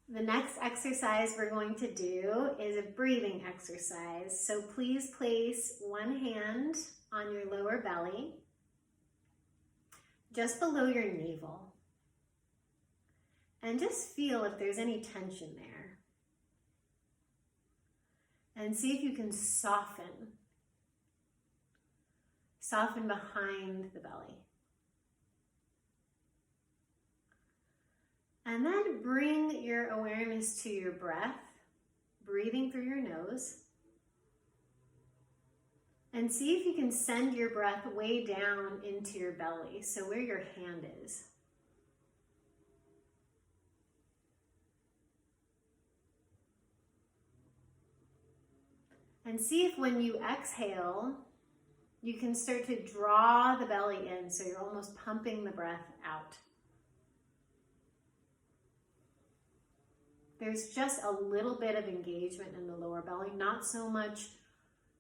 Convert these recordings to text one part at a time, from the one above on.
The next exercise we're going to do is a breathing exercise. So please place one hand on your lower belly, just below your navel. And just feel if there's any tension there. And see if you can soften behind the belly. And then bring your awareness to your breath, breathing through your nose. And see if you can send your breath way down into your belly, so where your hand is. And see if when you exhale, you can start to draw the belly in, so you're almost pumping the breath out. There's just a little bit of engagement in the lower belly, not so much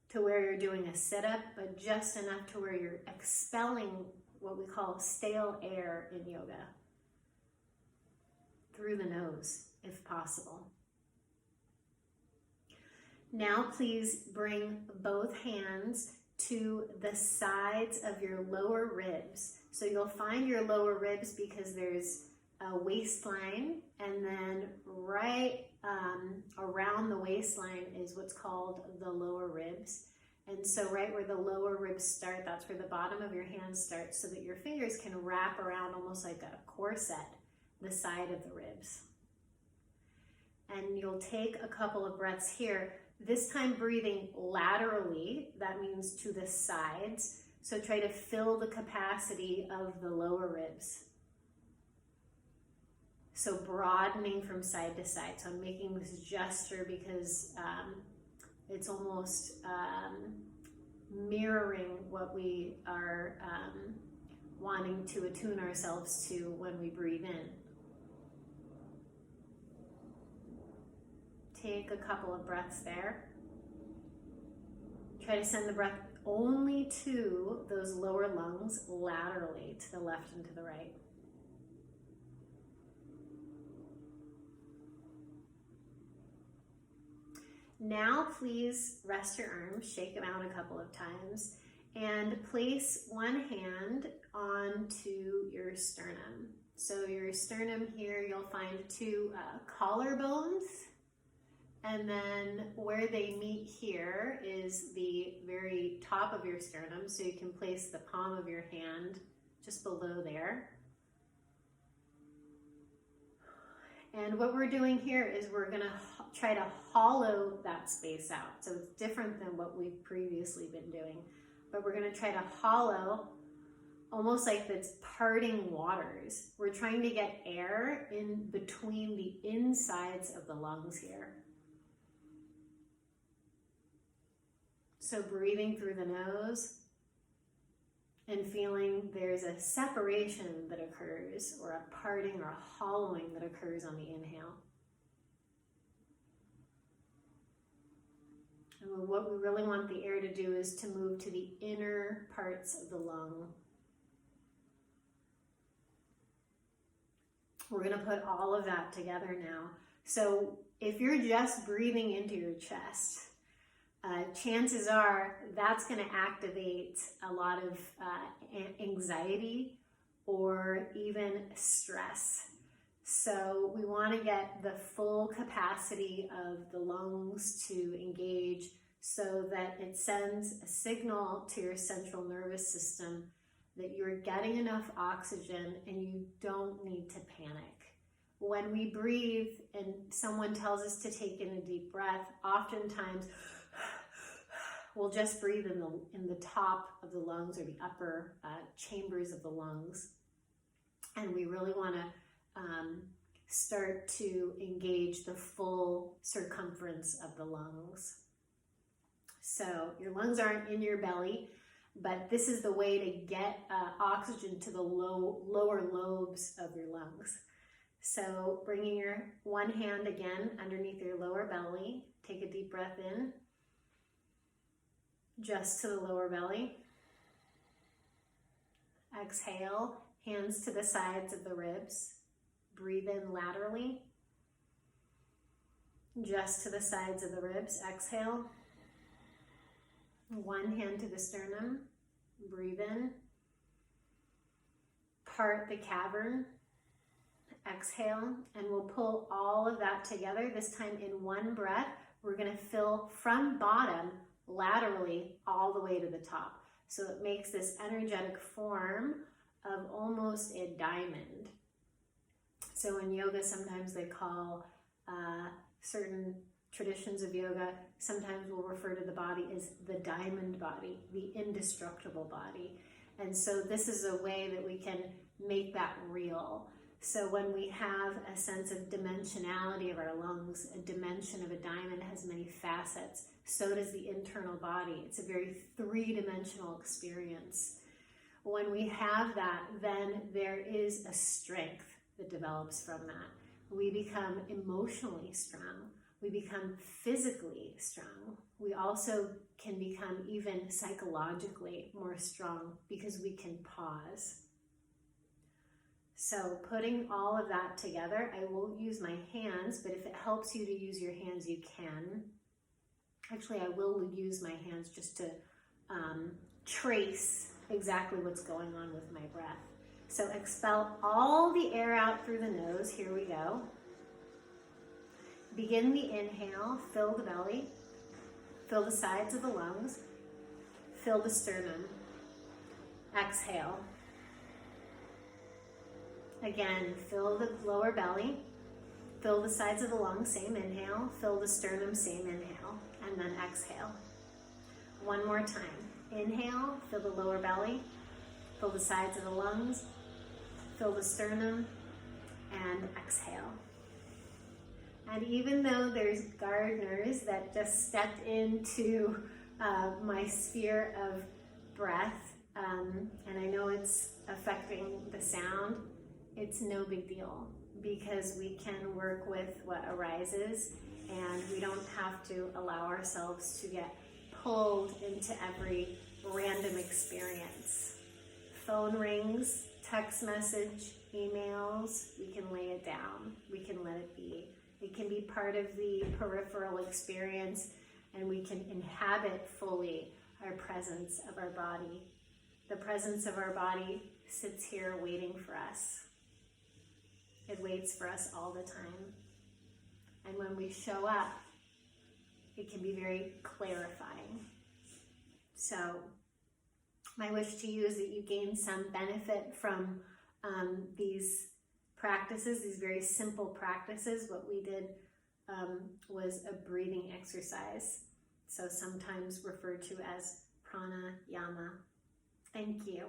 to where you're doing a sit-up, but just enough to where you're expelling what we call stale air in yoga through the nose, if possible. Now please bring both hands to the sides of your lower ribs. So you'll find your lower ribs because there's a waistline, and then right around the waistline is what's called the lower ribs. And so right where the lower ribs start, that's where the bottom of your hand starts, so that your fingers can wrap around almost like a corset, the side of the ribs. And you'll take a couple of breaths here, this time breathing laterally, that means to the sides. So try to fill the capacity of the lower ribs. So broadening from side to side. So I'm making this gesture because it's almost mirroring what we are wanting to attune ourselves to when we breathe in. Take a couple of breaths there. Try to send the breath only to those lower lungs laterally, to the left and to the right. Now please rest your arms, shake them out a couple of times, and place one hand onto your sternum. So your sternum here, you'll find two collarbones, and then where they meet here is the very top of your sternum, so you can place the palm of your hand just below there. And what we're doing here is we're going to try to hollow that space out. So it's different than what we've previously been doing. But we're going to try to hollow, almost like it's parting waters. We're trying to get air in between the insides of the lungs here. So breathing through the nose and feeling there's a separation that occurs, or a parting or a hollowing that occurs on the inhale. And what we really want the air to do is to move to the inner parts of the lung. We're going to put all of that together now. So if you're just breathing into your chest, chances are that's going to activate a lot of anxiety or even stress. So we want to get the full capacity of the lungs to engage so that it sends a signal to your central nervous system that you're getting enough oxygen and you don't need to panic. When we breathe and someone tells us to take in a deep breath, oftentimes we'll just breathe in the top of the lungs, or the upper chambers of the lungs. And we really want to start to engage the full circumference of the lungs. So your lungs aren't in your belly, but this is the way to get oxygen to the lower lobes of your lungs. So bringing your one hand again underneath your lower belly, take a deep breath in, just to the lower belly. Exhale, hands to the sides of the ribs. Breathe in laterally. just to the sides of the ribs. Exhale. One hand to the sternum. Breathe in. Part the cavern. Exhale, and we'll pull all of that together. This time in one breath, we're going to fill from bottom laterally all the way to the top. So it makes this energetic form of almost a diamond. So in yoga, sometimes they call certain traditions of yoga, sometimes we'll refer to the body as the diamond body, the indestructible body. And so this is a way that we can make that real. So when we have a sense of dimensionality of our lungs, a dimension of a diamond has many facets. So does the internal body. It's a very three-dimensional experience. When we have that, then there is a strength that develops from that. We become emotionally strong. We become physically strong. We also can become even psychologically more strong because we can pause. So putting all of that together, I won't use my hands, but if it helps you to use your hands, you can. Actually, I will use my hands just to trace exactly what's going on with my breath. So expel all the air out through the nose. Here we go. Begin the inhale, fill the belly, fill the sides of the lungs, fill the sternum. Exhale. Again, fill the lower belly, fill the sides of the lungs, same inhale, fill the sternum, same inhale, and then exhale. One more time. Inhale, fill the lower belly, fill the sides of the lungs, fill the sternum, and exhale. And even though there's gardeners that just stepped into my sphere of breath, and I know it's affecting the sound, it's no big deal because we can work with what arises and we don't have to allow ourselves to get pulled into every random experience. Phone rings, text message, emails, we can lay it down, we can let it be. It can be part of the peripheral experience and we can inhabit fully our presence of our body. The presence of our body sits here waiting for us. It waits for us all the time. And when we show up, it can be very clarifying. So my wish to you is that you gain some benefit from these practices, these very simple practices. What we did was a breathing exercise, so sometimes referred to as pranayama. Thank you.